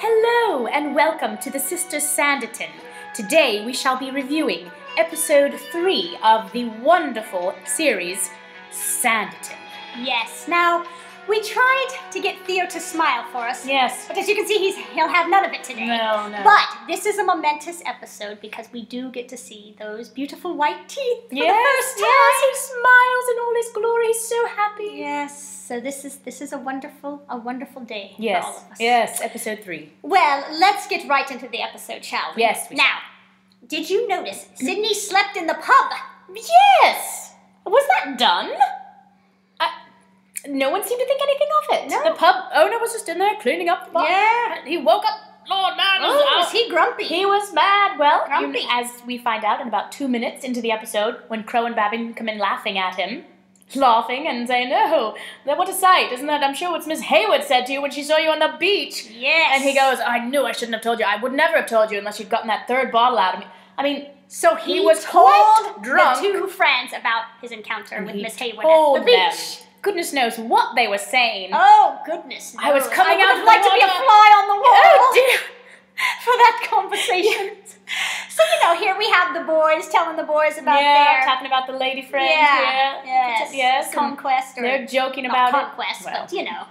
Hello and welcome to the Sisters Sanditon. Today we shall be reviewing episode 3 of the wonderful series Sanditon. Yes, now we tried to get Theo to smile for us. Yes. But as you can see, he'll have none of it today. No. But this is a momentous episode because we do get to see those beautiful white teeth for the first time. Yes, he smiles in all his glory. He's so happy. Yes. So this is a wonderful day Yes. for all of us. Yes, episode 3. Well, let's get right into the episode, shall we? Yes, we Now, did you notice Sydney slept in the pub? Yes! Was that done? No one seemed to think anything of it. No. The pub owner was just in there cleaning up the pub. Yeah. He woke up. Lord, man, Was he grumpy? He was mad. Well, Grumpy. as we find out in about 2 minutes into the episode, when Crow and Babbing come in laughing at him, laughing and saying, "Oh, what a sight! Isn't that? I'm sure what Miss Hayward said to you when she saw you on the beach." Yes. And he goes, "I knew I shouldn't have told you. I would never have told you unless you'd gotten that third bottle out of me." I mean, So he was told quite drunk. the two friends about his encounter with He Miss Hayward told at the beach. them. Goodness knows what they were saying. Oh, goodness knows. I was coming out I of would like the to be a water. fly on the wall Oh dear. for that conversation. So, here we have the boys telling the boys about their... talking about the lady friend. Yes. and Conquest. Or they're joking not about conquest, it. Well, but,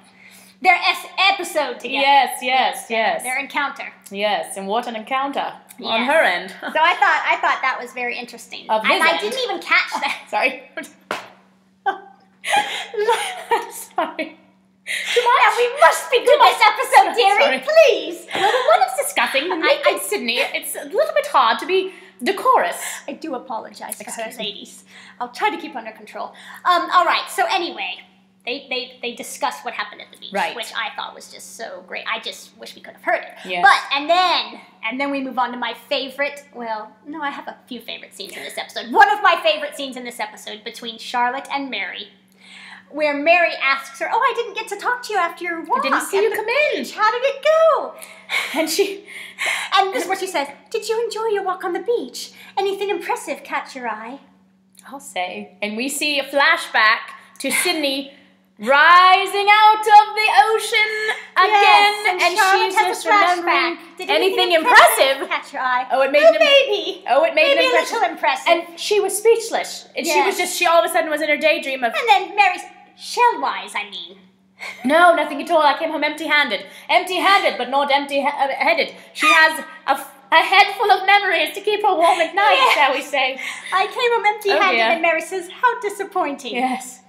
their episode together. Yes. Their encounter. Yes, and what an encounter on Yes. her end. So I thought that was very interesting. Of his and I end. didn't even catch that. Sorry. Sorry. Now we must be good this episode, dearie, Sorry. please. Well, when it's discussing the naked Sydney, it's a little bit hard to be decorous. I do apologize for her, Excuse me. ladies. I'll try to keep under control. All right. So anyway, they discuss what happened at the beach, Right. which I thought was just so great. I just wish we could have heard it. Yes. But and then we move on to my favorite. Well, no, I have a few favorite scenes in this episode. One of my favorite scenes in this episode between Charlotte and Mary, where Mary asks her, "Oh, I didn't get to talk to you after your walk. I didn't see at you the come in. beach. How did it go?" And this is what she says. "Did you enjoy your walk on the beach? Anything impressive catch your eye?" I'll say. And we see a flashback to Sydney rising out of the ocean again. and Charlotte she's has just a flashback. remembering Did anything impressive. catch your eye? Oh, it made Well, an maybe. Oh, it made Maybe an a impression. little impressive. And she was speechless. And she all of a sudden was in her daydream of, And then Mary's shell-wise, I mean. no, nothing at all. I came home empty-handed. Empty-handed, but not empty-headed. She has a head full of memories to keep her warm at night, Yes. shall we say. I came home empty-handed, Oh, dear. and Mary says, "How disappointing." Yes.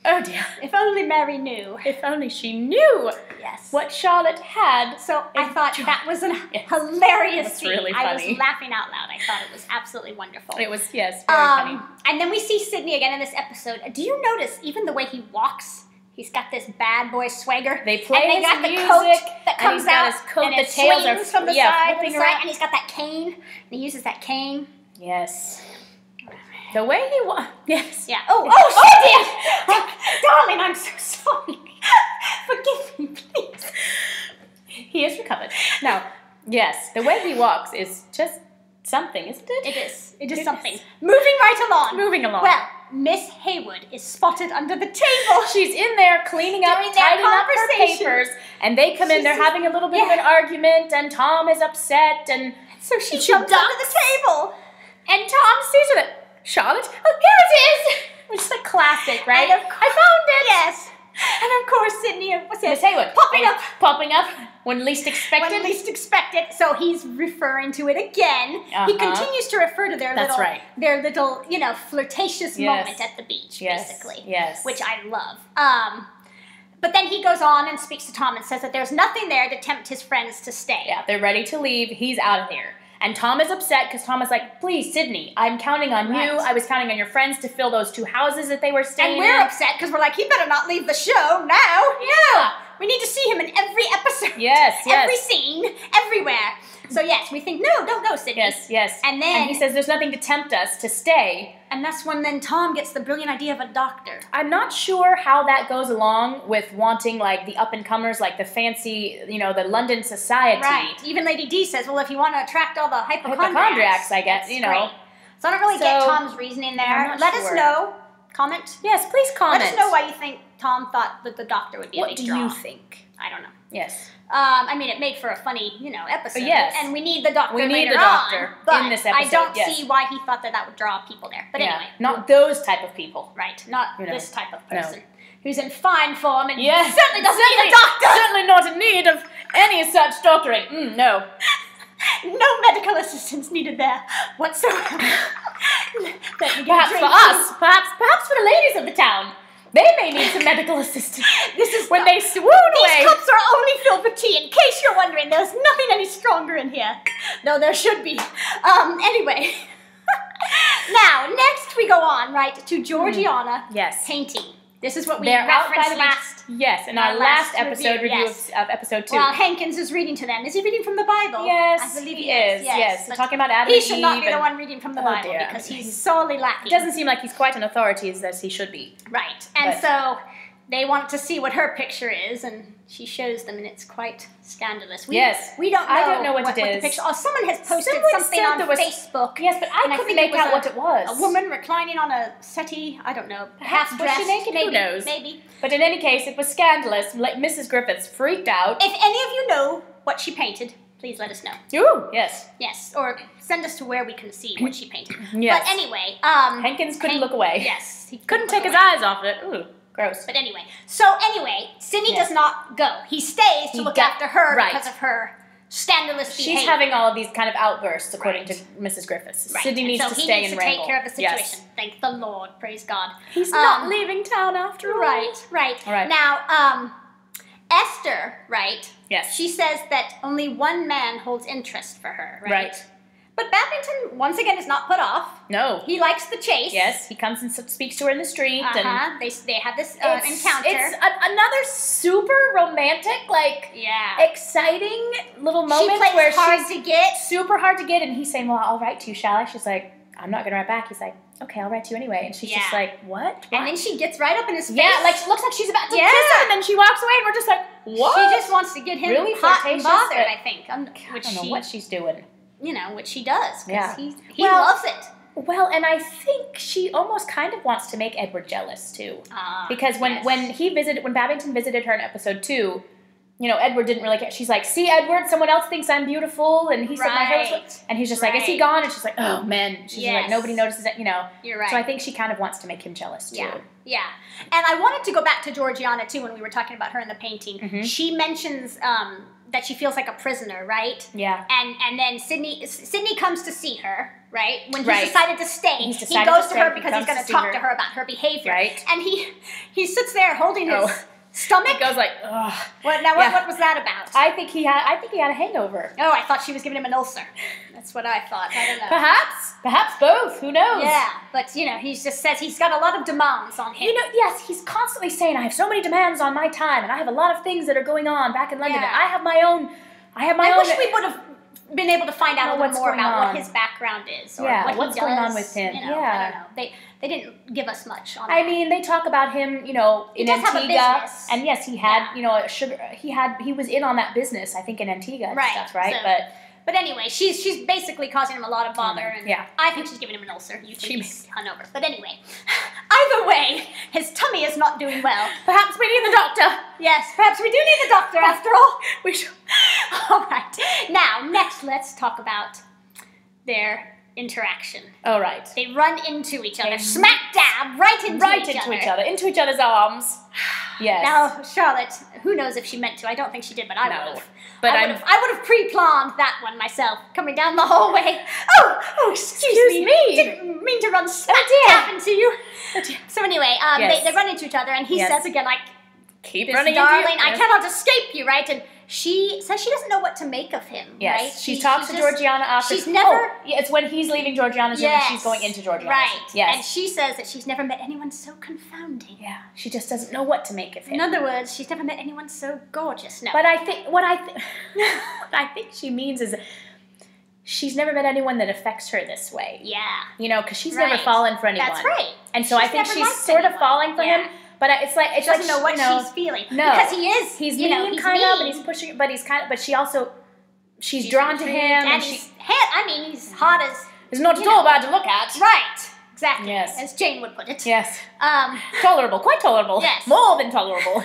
Oh, dear. If only Mary knew. If only she knew Yes. what Charlotte had. So I thought that was a Yes. hilarious That's scene. really I funny. was laughing out loud. I thought it was absolutely wonderful. It was, yes, very funny. And then we see Sydney again in this episode. Do you notice even the way he walks? He's got this bad boy swagger. They play and they his got the music, coat that and comes he's got out, his coat, and the it tails are swings from the yeah, side, flipping and around. and he's got that cane. And he uses that cane. Yes. The way he yes. Yeah. Oh dear, darling, I'm so sorry. Forgive me, please. He is recovered. Now, yes, the way he walks is just something, isn't it? It is. It It is something. is. Moving right along. Moving along. Well, Miss Hayward is spotted under the table. She's in there cleaning up, Doing their tidying up her conversation. papers, and they come in, they're having a little bit of an argument, and Tom is upset, and So she she jumps ducks. under the table. and Tom sees her. Charlotte? Oh, here it is! Which is a classic, right? And of I found it! Yes. And of course, Sydney, what's it? Miss Hayward. Popping up when least expected. when least expected. So he's referring to it again. Uh-huh. He continues to refer to their That's right. little, flirtatious Yes. moment at the beach, Yes. basically. Yes. Which I love. But then he goes on and speaks to Tom and says that there's nothing there to tempt his friends to stay. Yeah, they're ready to leave. He's out of here. And Tom is upset because Tom is like, "Please, Sydney, I'm counting on Right. you. I was counting on your friends to fill those 2 houses that they were staying And we're in." upset because we're like, he better not leave the show now. Yeah. We need to see him in every episode. Yes, yes. Every scene, everywhere. So yes, we think, no, don't go, Sydney. Yes. And then he says there's nothing to tempt us to stay. And that's when then Tom gets the brilliant idea of a doctor. I'm not sure how that goes along with wanting, like, the up-and-comers, like the fancy, the London society. Right. Even Lady D says, well, if you want to attract all the Hypochondriacs, I guess, that's great. So I don't really get Tom's reasoning there. I'm not Let sure. us know. Comment. Yes, please comment. Let us know why you think Tom thought that the doctor would be a What big do draw. you think? I don't know. Yes. I mean, it made for a funny, episode. Yes. And we need the doctor We need later the doctor on, in this episode, I don't yes. see why he thought that would draw people there. But anyway. Not those type of people. Right. Not this type of person. No. Who's in fine form and Yes. certainly doesn't need a doctor. Certainly not in need of any such doctoring. No. No medical assistance needed there whatsoever. Perhaps for us. Perhaps for the ladies of the town. They may need some medical assistance. This is when they swoon away. These cups are only filled with tea. In case you're wondering, there's nothing any stronger in here. No, there should be. Anyway. Now, next we go on, right, to Georgiana painting. This is what we referenced last. Yes, in our last episode review of episode 2. Well, Hankins is reading to them. Is he reading from the Bible? Yes, I believe he is. Yes, but talking about Adam and he Eve. should not be the one reading from the Bible because he's sorely lacking. It doesn't seem like he's quite an authority as he should be. Right, and so they want to see what her picture is, and she shows them, and it's quite scandalous. We don't know. I don't know what it is. The picture. Oh, someone has posted something on Facebook. Yes, but I couldn't make out what it was. A woman reclining on a settee. I don't know. Half dressed. Was she naked? Maybe, who knows? Maybe. But in any case, it was scandalous. Mrs. Griffiths freaked out. If any of you know what she painted, please let us know. Ooh, yes. Yes, or send us to where we can see what she painted. Yes. But anyway, Hankins couldn't look away. Yes, he couldn't take his eyes off it. Ooh. Gross. But anyway, Sidney does not go. He stays to look after her because of her scandalous behavior. She's having all of these kind of outbursts, according to Mrs. Griffiths. Right. Sidney needs to stay and wrangle. Take care of the situation. Thank the Lord. Praise God. He's not leaving town after all. Right. Now, Esther, Yes. she says that only one man holds interest for her, Right. But Babington, once again, is not put off. No. He likes the chase. Yes, he comes and speaks to her in the street. And they have this encounter. It's another super romantic, exciting little moment where she's super hard to get, and he's saying, well, I'll write to you, shall I? She's like, I'm not going to write back. He's like, okay, I'll write to you anyway. And she's just like, what? And then she gets right up in his face. Yeah, it looks like she's about to kiss him, and then she walks away, and we're just like, what? She just wants to get him hot and bothered, I think. I don't know what she's doing. What she does, because he loves it. Well, and I think she almost kind of wants to make Edward jealous, too. Because when Babington visited her in episode 2, Edward didn't really care. She's like, see, Edward, someone else thinks I'm beautiful, and he said my hair was... And he's just like, is he gone? And she's like, oh, man. She's like, nobody notices it, You're right. So I think she kind of wants to make him jealous, too. Yeah. And I wanted to go back to Georgiana, too, when we were talking about her in the painting. Mm-hmm. She mentions... that she feels like a prisoner, right? Yeah. And then Sidney comes to see her, right? When he's decided to stay, he goes to her because he's going to talk to her about her behavior. Right. And he sits there holding his stomach. He goes like, ugh. What was that about? I think he had a hangover. Oh, I thought she was giving him an ulcer. That's what I thought. I don't know. Perhaps both. Who knows? Yeah, but he just says he's got a lot of demands on him. Yes, he's constantly saying, I have so many demands on my time, and I have a lot of things that are going on back in London. And I have my own. I wish we would have been able to find out a little more about what his background is, or what's going on with him. I don't know. They didn't give us much on that. I mean, they talk about him, in Antigua, and yes, he had, he was in on that business, I think, in Antigua and stuff, right? So, but anyway, she's basically causing him a lot of bother, and I think she's giving him an ulcer. You think he's hungover. But anyway, either way, his tummy is not doing well. Perhaps we need the doctor. Yes, perhaps we do need the doctor after all. We should. All right. Now, next, let's talk about their interaction. All right. They run into each other, smack dab, right into each other's arms. Yes. Now, Charlotte, who knows if she meant to? I don't think she did, but I would have. But I would have pre-planned that one myself, coming down the hallway. Oh, excuse me. Didn't mean to run smack dab into you. So anyway, they run into each other, and he says again, like, keep this running darling, into you. I cannot escape you, right? And she says she doesn't know what to make of him, right? She talks to Georgiana after. She's never... it's when he's leaving Georgiana's room and she's going into Georgiana's. Right. Yes. And she says that she's never met anyone so confounding. Yeah. She just doesn't know what to make of him. In other words, she's never met anyone so gorgeous. No. But I think... What I think she means is... She's never met anyone that affects her this way. Yeah. Because she's never fallen for anyone. That's right. And so I think she's sort of falling for him. But it's like she doesn't know what she's feeling. No, because he is. He's mean, he's kind mean. of, and he's pushing. But she's drawn to him, and he's hot as. It's not at all bad to look at. Right. Exactly. Yes. As Jane would put it. Yes. Tolerable, quite tolerable. Yes. More than tolerable.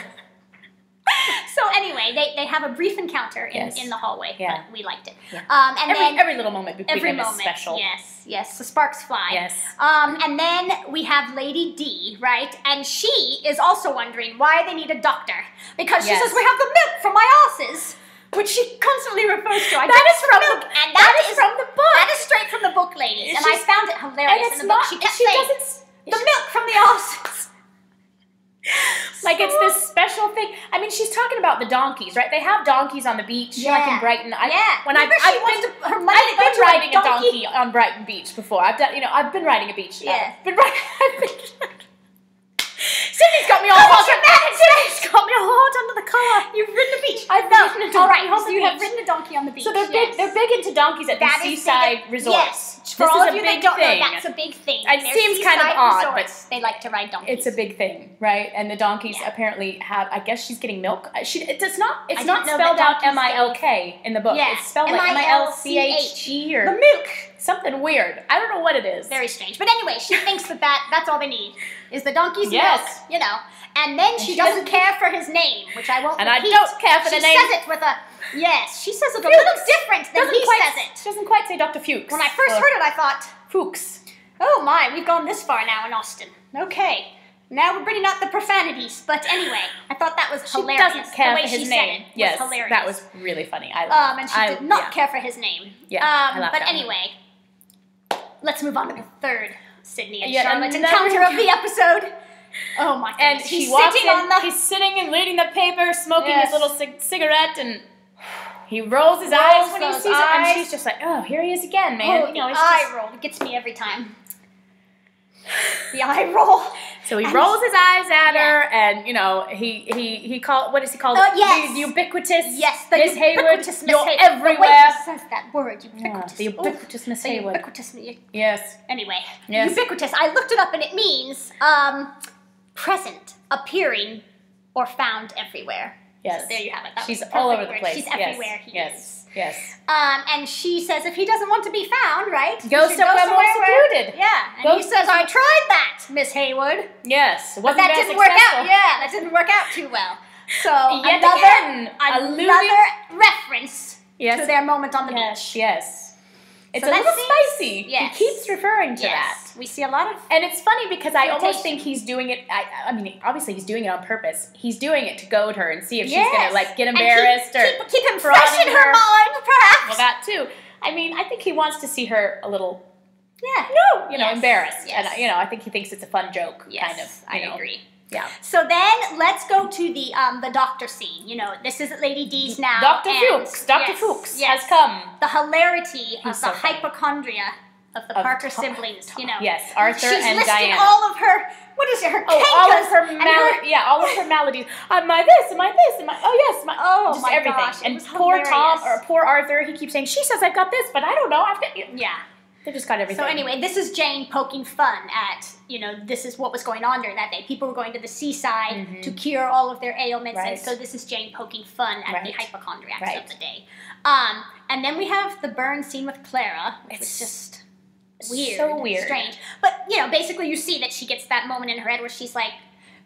So anyway, they have a brief encounter in the hallway, but we liked it. Yeah. And every little moment between them is special. Yes, the sparks fly. Yes. And then we have Lady D, right? And she is also wondering why they need a doctor. Because she says, we have the milk from my asses. Which she constantly refers to. That is from the book. That is straight from the book, ladies. And I found it hilarious in the book. She kept saying, the milk from the asses. Like it's this special thing. I mean, she's talking about the donkeys, right? They have donkeys on the beach, like in Brighton. When I've been riding a donkey on Brighton Beach before. I've been riding a beach. Yeah. Sydney's got me all hot. Sydney's got me all hot under the collar. You've ridden the beach. I've ridden a donkey. All right, so you have ridden a donkey on the beach. So they're big. They're big into donkeys at the seaside resorts. Yes. For all of you that don't know, that's a big thing. It seems kind of odd, but they like to ride donkeys. It's a big thing, right? And the donkeys apparently have. I guess she's getting milk. It's not spelled out MILK in the book. Yeah. It's spelled like MILCHE or the milk. Something weird. I don't know what it is. Very strange. But anyway, she thinks that's all they need is the donkey's milk. And then she doesn't care for his name, which I won't repeat. I don't care for the name. She says it with a, she says it a little different than he says it. She doesn't quite say Dr. Fuchs. When I first heard it, I thought, Fuchs. Oh my, we've gone this far now in Austin. Okay. Now we're bringing out the profanities. But anyway, I thought that was hilarious. She doesn't care for his name. Yes, was hilarious. That was really funny. And she did not care for his name. Yeah, I laughed but at anyway, let's move on to the third Sydney and Yeah, Charlotte encounter of the episode. Oh my goodness. And he's sitting and reading the paper, smoking his little cigarette, and he rolls his eyes when he sees it, and she's just like, oh, here he is again, man. Oh, the eye roll. It gets me every time. The eye roll. So he rolls his eyes at her, and he called. What does he call it? Yes, the ubiquitous. Yes, the Miss Hayward. ubiquitous Miss You're Hayward. everywhere. The way he says that word, ubiquitous. The ubiquitous Miss Hayward. Ubiquitous. Yes. Anyway, ubiquitous. I looked it up, and it means present, appearing, or found everywhere. Yes. So there you have it. She's all over the place. She's everywhere he is. Yes. And she says if he doesn't want to be found, right? Go somewhere more secluded. And he says, I tried that, Miss Hayward. Yes. But that didn't work out. Yeah, that didn't work out too well. So another reference to their moment on the beach. Yes. It's a little spicy. Yes. He keeps referring to that. We see a lot of And it's funny because I almost think he's doing it, I mean, obviously he's doing it on purpose. He's doing it to goad her and see if she's going to, get embarrassed or keep him fresh in her mind, perhaps. Well, that too. I mean, I think he wants to see her a little, embarrassed. Yes. And, I think he thinks it's a fun joke, kind of. I agree. Yeah. So then let's go to the doctor scene. This is Lady D's now. Dr. Fuchs. Dr. Fuchs has come. The hilarity of the hypochondria of the Parker siblings. Yes, Arthur and Diana. She's listing all of her. What is it? Her all of her maladies. Am I this? Am I this? Am I? Oh yes. Just my everything. gosh! And poor Tom or poor Arthur. He keeps saying she says I've got this, but I don't know. I've got They just got everything. So anyway, this is Jane poking fun at, this is what was going on during that day. People were going to the seaside to cure all of their ailments, and so this is Jane poking fun at the hypochondriacs of the day. And then we have the burn scene with Clara, which was just weird. So weird. Strange. But, basically you see that she gets that moment in her head where she's like,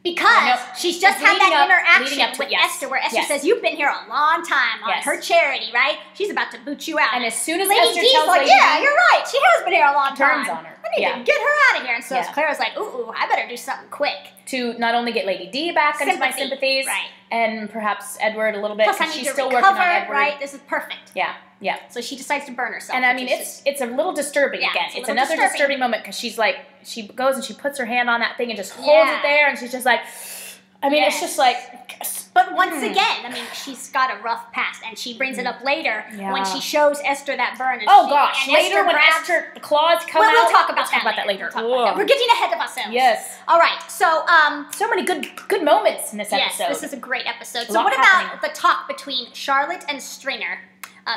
because she's just had that interaction with Esther, where Esther says, you've been here a long time on her charity, right? She's about to boot you out. And as soon as Lady Esther D's tells like, Lady yeah, you're right. She has been here a long time. Turns on her. I need to get her out of here. And so Clara's like, ooh, I better do something quick. To not only get Lady D back into my sympathies, and perhaps Edward a little bit, because she's still working on Edward. Right? This is perfect. Yeah. So she decides to burn herself. And I mean, it's a little disturbing again. It's another disturbing moment because she's like, she goes and she puts her hand on that thing and just holds it there, and she's just like, I mean, it's just like... But once again, I mean, she's got a rough past, and she brings it up later when she shows Esther that burn. And later when Esther, the claws come out. We'll talk about that later. We're getting ahead of ourselves. Yes. All right, so... so many good moments in this episode. Yes, this is a great episode. So what about the talk between Charlotte and Stringer?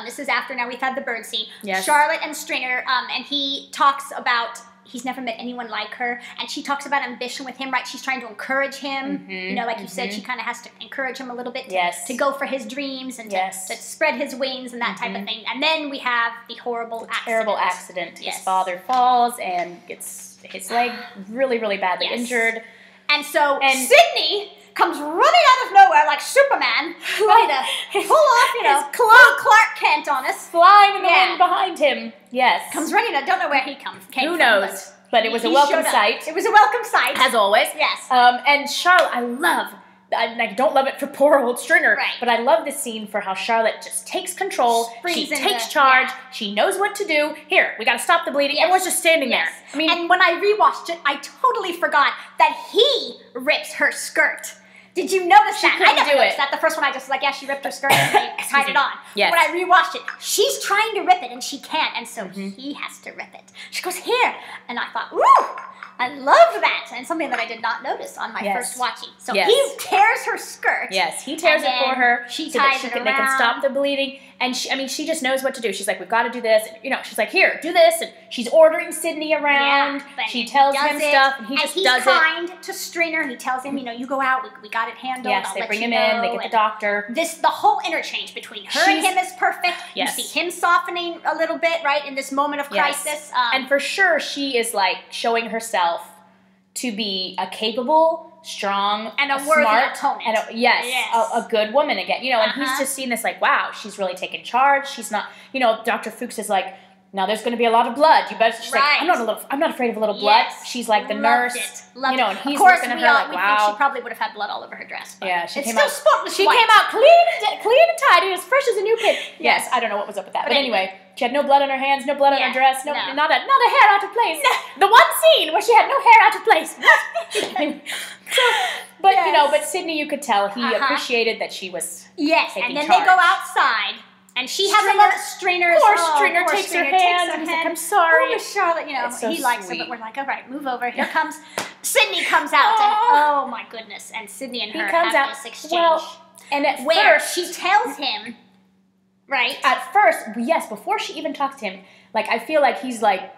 This is after now we've had the bird scene. Yes. Charlotte and Stringer, and he talks about... He's never met anyone like her, and she talks about ambition with him, right? She's trying to encourage him. Like you said, she kind of has to encourage him a little bit to go for his dreams and to spread his wings and that type of thing. And then we have the terrible accident. His father falls and gets his leg really, really badly injured. And so Sydney comes running out of nowhere like Superman, ready to pull off, Clark Kent on us. Flying in the wind behind him. Yes. Comes running. I don't know where he came Who from. knows? But it was a welcome sight. It was a welcome sight. As always. Yes. And Charlotte, I don't love it for poor old Stringer, right. but I love the scene for how Charlotte just takes control. She takes charge. Yeah. She knows what to do. Here, we got to stop the bleeding. Yes. Everyone's just standing there. I mean, and when I rewatched it, I totally forgot that he rips her skirt. Did you notice that? I never noticed that. The first one I just was like, yeah, she ripped her skirt and they tied it on. Yes. When I rewatched it, she's trying to rip it and she can't, and so he has to rip it. She goes, here. And I thought, ooh, I love that. And something that I did not notice on my first watching. So he tears her skirt. Yes, he tears it for her. She ties it around. They can stop the bleeding. And she just knows what to do. She's like, we've got to do this. And, she's like, here, do this. And she's ordering Sydney around. Yeah, she tells him stuff, and he just does it. And he's kind to Stringer, and he tells him, you go out, we got it handled. Yes, they bring him in, they get the doctor. The whole interchange between her and him is perfect. Yes. You see him softening a little bit, right, in this moment of crisis. And for sure, she is like showing herself to be a capable, strong, and a worthy smart opponent. And a good woman again. And he's just seen this like, wow, she's really taken charge. She's not, Dr. Fuchs is like, now there's going to be a lot of blood. You better. She's like, I'm not afraid of a little blood. She's like the nurse. Loved and he's looking at her like, wow. Think she probably would have had blood all over her dress. But yeah, she came out spotless. She came out clean and tidy, as fresh as a new pin. Yes, I don't know what was up with that, but anyway, she had no blood on her hands, no blood on her dress, not a hair out of place. The one scene where she had no hair out of place. But Sydney, you could tell he appreciated that she was taking and then charge. they go outside. And she has a little Stringer. Poor Stringer takes her hand and he's like, I'm sorry. Oh, Miss Charlotte, so he likes her, but we're like, all right, move over. Here comes Sydney comes out, and oh my goodness, and Sydney and her have this exchange. Well, and at first she tells him, right? At first, yes, before she even talks to him, like I feel like he's like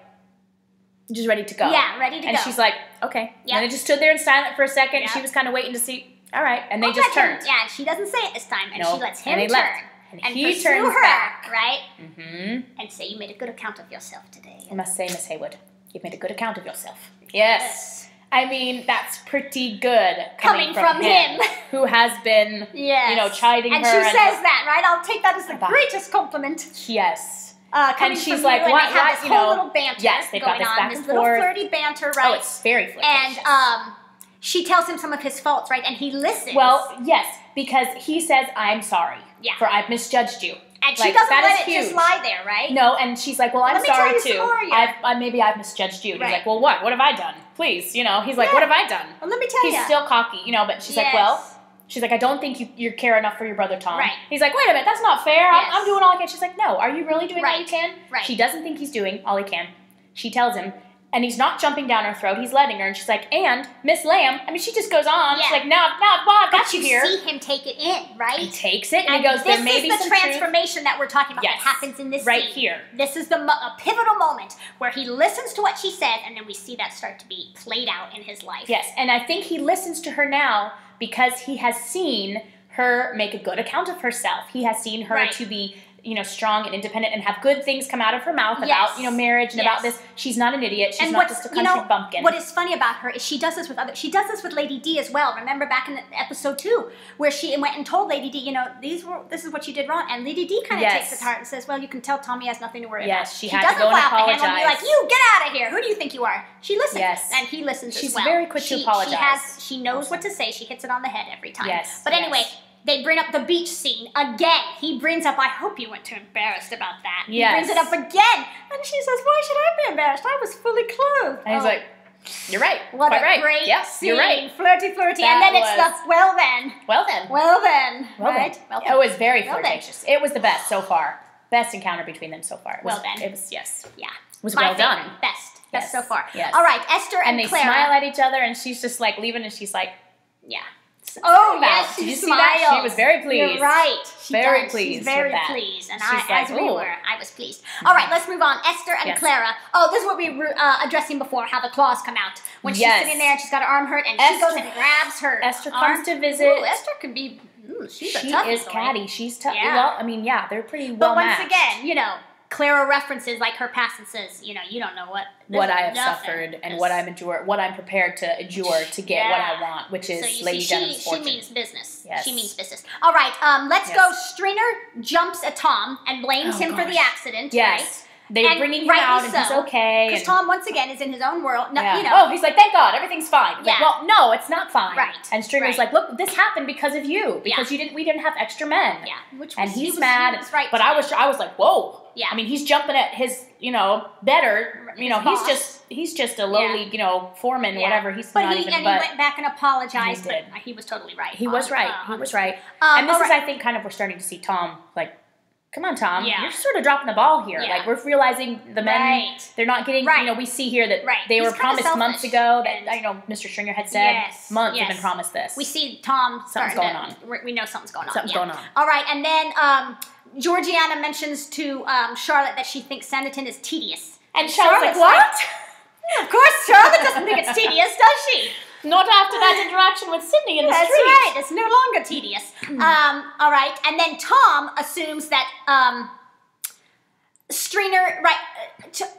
just ready to go. Yeah, ready to go. And she's like, okay. Yep. And they just stood there in silence for a second. Yep. She was kind of waiting to see. All right, and they just turned. Yeah, she doesn't say it this time, and she lets him turn. Left. And he turns her, back. Right? Mm-hmm. And say, you made a good account of yourself today. I must say, Miss Haywood, you've made a good account of yourself. Yes. I mean, that's pretty good coming from him. Who has been, chiding and her. And she says that, right? I'll take that as the greatest compliment. Yes. And she's like, what? They have this whole little banter they've got this back and forth. Little flirty banter, right? Oh, it's very flirtatious. And she tells him some of his faults, right? And he listens. Well, yes, because he says, I'm sorry. Yeah. For I've misjudged you. And she doesn't let it just lie there, right? No, and she's like, well, I'm sorry too. More, maybe I've misjudged you. And he's like, well, what? What have I done? Please, he's like, what have I done? Well, let me tell you. He's still cocky, but she's like, well, she's like, I don't think you care enough for your brother Tom. Right. He's like, wait a minute, that's not fair. I'm doing all I can. She's like, no, are you really doing all you can? Right. She doesn't think he's doing all he can. She tells him. And he's not jumping down her throat. He's letting her. And she's like, and Miss Lamb. I mean, she just goes on. Yeah. She's like, now, I've got you here. But you see him take it in, right? He takes it and he goes, there may be some This is the transformation that we're talking about that happens in this right scene. Here. This is a pivotal moment where he listens to what she said, and then we see that start to be played out in his life. Yes, and I think he listens to her now because he has seen her make a good account of herself. He has seen her to be strong and independent and have good things come out of her mouth about, marriage and about this. She's not an idiot. She's not just a country bumpkin. What is funny about her is she does this with she does this with Lady D as well. Remember back in episode 2 where she went and told Lady D, this is what you did wrong. And Lady D kind of takes it to heart and says, well, you can tell Tommy has nothing to worry about. Yes, she had to go and apologize. And be like, you get out of here. Who do you think you are? She listens. Yes. And he listens as well. She's very quick to apologize. She knows what to say. She hits it on the head every time. Yes. But anyway, they bring up the beach scene again. He brings up, I hope you weren't too embarrassed about that. Yes. He brings it up again. And she says, why should I be embarrassed? I was fully clothed. And he's like, you're right. What Quite a great scene. You're right. Flirty. And then it's the, well then. Right? It was very flirtatious. It was the best so far. Best encounter between them so far. It was, yes. Yeah. It was well done. Best so far. Yes. All right, Esther and they Clara. smile at each other, and she's just like leaving, and she's like, yeah. Oh, yes, Did you see that? She was very pleased. You're right. Very pleased. She's very pleased. And I was pleased. Mm-hmm. All right, let's move on. Esther and Clara. Oh, this is what we were addressing before, how the claws come out. When she's sitting there and she's got her arm hurt, and she goes and grabs her Esther arm. comes to visit. Ooh, Esther can be, she's a tough She is catty. She's tough. Yeah. Well, I mean, they're pretty well matched. But once again, Clara references like her past and says, you don't know what I have suffered and what I'm prepared to endure to get what I want, which is Lady Denham's fortune. She means business. Yes. She means business. All right, let's go. Stringer jumps at Tom and blames him for the accident. Yes. Right? They're bringing him out, and he's okay. Because Tom, once again, is in his own world. No, Oh, he's like, thank God, everything's fine. He's like, well, no, it's not fine. Right. And Stringer's like, look, this happened because of you. Because we didn't have extra men. Yeah. He's mad. He was right but I was like, whoa. Yeah. I mean, he's jumping at his, better. He's just a lowly, foreman, whatever. He went back and apologized. But he was totally right. He was right. And this is, I think, kind of we're starting to see Tom like. Come on, Tom. Yeah. You're sort of dropping the ball here. Yeah. Like, we're realizing the men, they're not getting, we see here that they were promised months ago that, Mr. Stringer had said months have been promised this. We see Tom something's going on. We know something's going on. Something's going on. All right, and then Georgiana mentions to Charlotte that she thinks Sanditon is tedious. And Charlotte's like, what? Of course, Charlotte doesn't think it's tedious, does she? Not after that interaction with Sydney in the street. That's right. It's no longer tedious. All right. And then Tom assumes that Stringer,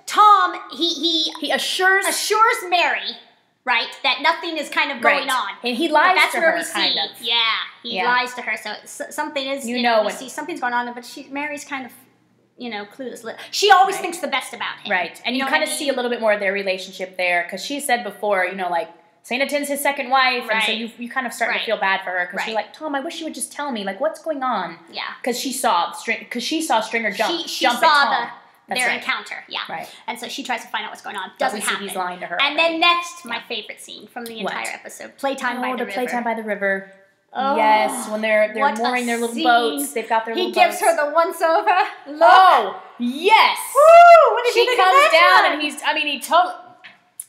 Tom, he assures Mary, right, that nothing is kind of going on. And he lies to her, kind of. Yeah, he lies to her. So something is, we see something's going on, but Mary's kind of, clueless. She always thinks the best about him. Right. And you kind of see a little bit more of their relationship there, because she said before, Sanditon's his second wife, and so you kind of start to feel bad for her, because you're like, Tom, I wish you would just tell me, what's going on? Yeah. Because she saw Stringer jump she at Tom. Their encounter, Right. And so she tries to find out what's going on. Doesn't happen. He's lying to her. And then next, my favorite scene from the entire episode, Playtime by the River. Playtime by the River. Oh, yes, when they're mooring their little boats, they've got their little boats. He gives her the once-over look. Oh, yes. Woo! What did you think of that? She comes down, and he totally...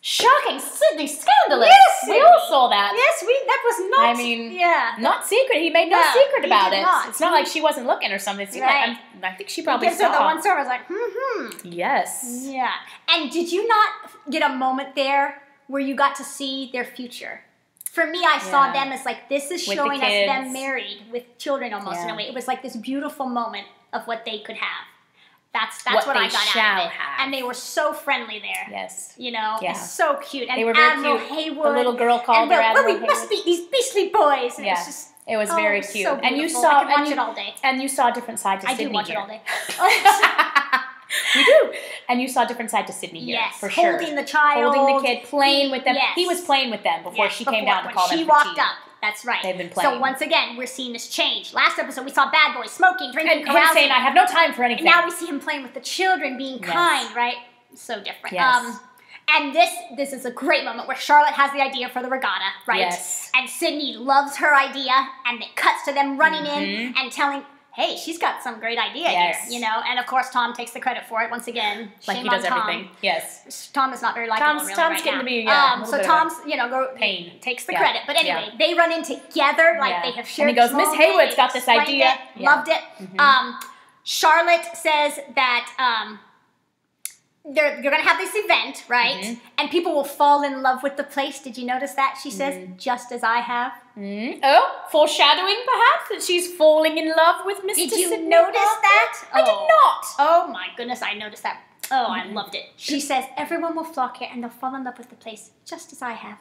Shocking, Sydney, scandalous. Yes, we all saw that. Yes, that was not. Not secret. He made no secret about it. It's not like she wasn't looking or something. Right. I think she probably gives her the once over. I was like, Yes. Yeah. And did you not get a moment there where you got to see their future? For me, I saw them as like, this is showing us them married with children almost in a way. It was like this beautiful moment of what they could have. That's what I got out of it. And they were so friendly there. Yes. It's so cute. And they were very Admiral cute. Haywood. The little girl called her Admiral Haywood. We must be these beastly boys. And it was just, it was very cute. So and you saw, saw, I could watch it all day. And you saw a different side to Sydney. I do watch it all day. You do. And you saw a different side to Sydney here. Yes, for sure. Holding the child. Holding the kid, playing with them. Yes. He was playing with them before she came down to call them for tea. She walked up. That's right. They've been playing. So once again, we're seeing this change. Last episode, we saw bad boys smoking, drinking, and him saying, I have no time for anything. And now we see him playing with the children, being kind, right? So different. Yes. And this is a great moment where Charlotte has the idea for the regatta, right? Yes. And Sydney loves her idea, and it cuts to them running in and telling, hey, she's got some great idea here, And of course, Tom takes the credit for it once again. Like he does everything. Yes. Tom is not very likable really Tom's right getting now. to be, so Tom's, pain. Takes the credit. But anyway, they run in together, like they have shared. And he goes, Miss Haywood's got this idea. Loved it. Charlotte says that you're going to have this event, right? And people will fall in love with the place. Did you notice that? She says, just as I have. Oh, foreshadowing perhaps that she's falling in love with Mr. Did you Sidney notice Parker? that? I did not. Oh my goodness, I noticed that. Oh, I loved it. She says, everyone will flock here and they'll fall in love with the place, just as I have.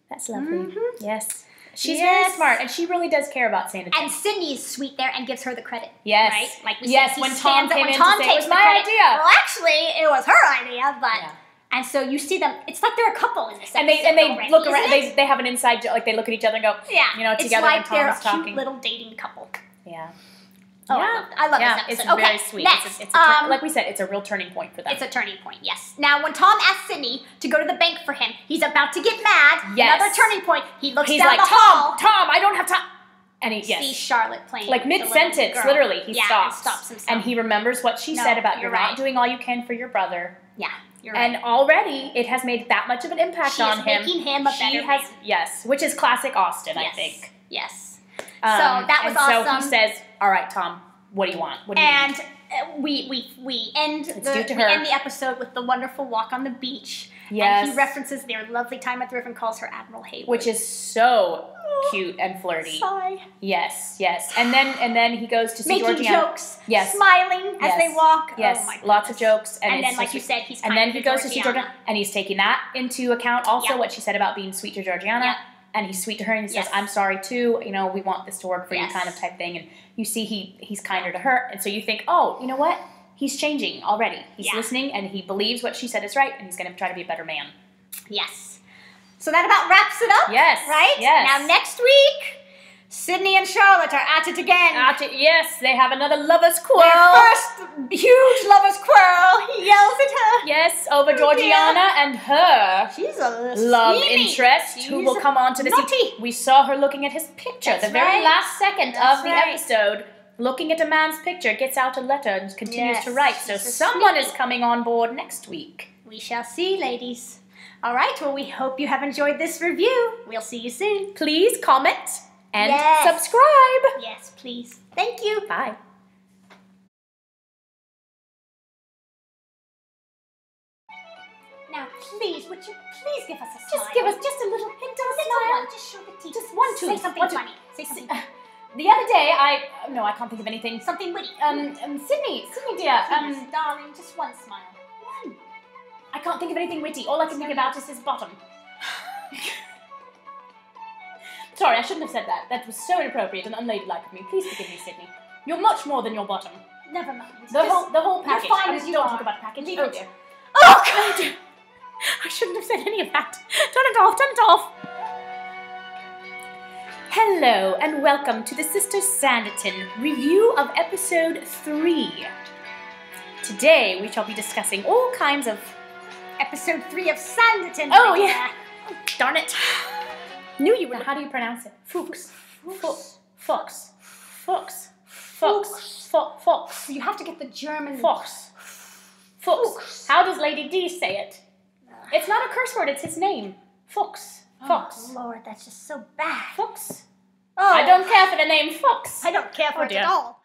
That's lovely. Yes. She's very smart, and she really does care about Sanditon. And Sydney is sweet there and gives her the credit. Yes. Right? Like we said, when Tom came in to say, it was my idea. Well, actually, it was her idea, but... Yeah. And so you see them, it's like they're a couple in this episode. And they look around, they have an inside joke, like they look at each other and go, together it's like when Tom's they're a talking. cute little dating couple. Yeah. Oh, I love this episode. It's very sweet. Next. It's like we said, it's a real turning point for them. It's a turning point, yes. Now, when Tom asks Sydney to go to the bank for him, he's about to get mad. Yes. Another turning point. He's down like, the hall. Tom, I don't have time. And he sees Charlotte playing. Like mid-sentence, literally, he stops. And stops himself. And he remembers what she said about you're not doing all you can for your brother. Yeah. You're right. And already, it has made that much of an impact on him. Making him a better man. Yes, which is classic Austen, I think. Yes. So that was awesome. So he says, all right, Tom, what do you want? What do you need? We end the episode with the wonderful walk on the beach. Yes. And he references their lovely time at the river and calls her Admiral Hayward. Which is so cute and flirty. Sigh. Yes, yes. And then he goes to see Making Georgiana. jokes, Yes. smiling as they walk. Yes, Oh my lots of jokes. And then, it's like you said, he's and kind then of he goes to see Georgiana, and he's taking that into account also, what she said about being sweet to Georgiana. Yep. And he's sweet to her, and he says, I'm sorry too, you know, we want this to work for you kind of type thing. And you see he's kinder to her, and so you think, oh, you know what? He's changing already. He's listening, and he believes what she said is right, and he's going to try to be a better man. Yes. So that about wraps it up. Yes. Right? Yes. Now next week, Sydney and Charlotte are at it again. Yes, they have another lover's quarrel. Their first huge lover's quarrel. He yells at her. Yes, over Georgiana and her She's a love scheming. interest who will come on to the scene. We saw her looking at his picture the very last second of the episode. Looking at a man's picture, gets out a letter and continues to write. So someone is coming on board next week. We shall see, ladies. All right, well, we hope you have enjoyed this review. We'll see you soon. Please comment and subscribe. Yes, please. Thank you. Bye. Now, please, would you please give us a smile? Just give us just a little hint of a smile. Just show the teeth. Just one, two. Say something funny. Say something. The other day, no, I can't think of anything. Something witty. Sydney dear. Please, darling, just one smile. One. I can't think of anything witty. All I can think about is his bottom. Sorry, I shouldn't have said that. That was so inappropriate and unladylike of me. Please forgive me, Sydney. You're much more than your bottom. Never mind. The whole package. You're fine as you don't are. talk about the package. Leave Oh it. dear. Oh God! I shouldn't have said any of that. Turn it off. Turn it off. Hello and welcome to the Sisters Sanditon review of episode 3. Today we shall be discussing all kinds of Episode 3 of Sanditon. Oh yeah. Oh, darn it. Knew you would. How do you pronounce it? Fuchs. Fox. You have to get the German. Fox. How does Lady D say it? It's not a curse word. It's his name. Fox. Oh, Lord, that's just so bad. Fox. Oh, I don't care for the name Fox. I don't care for it at all.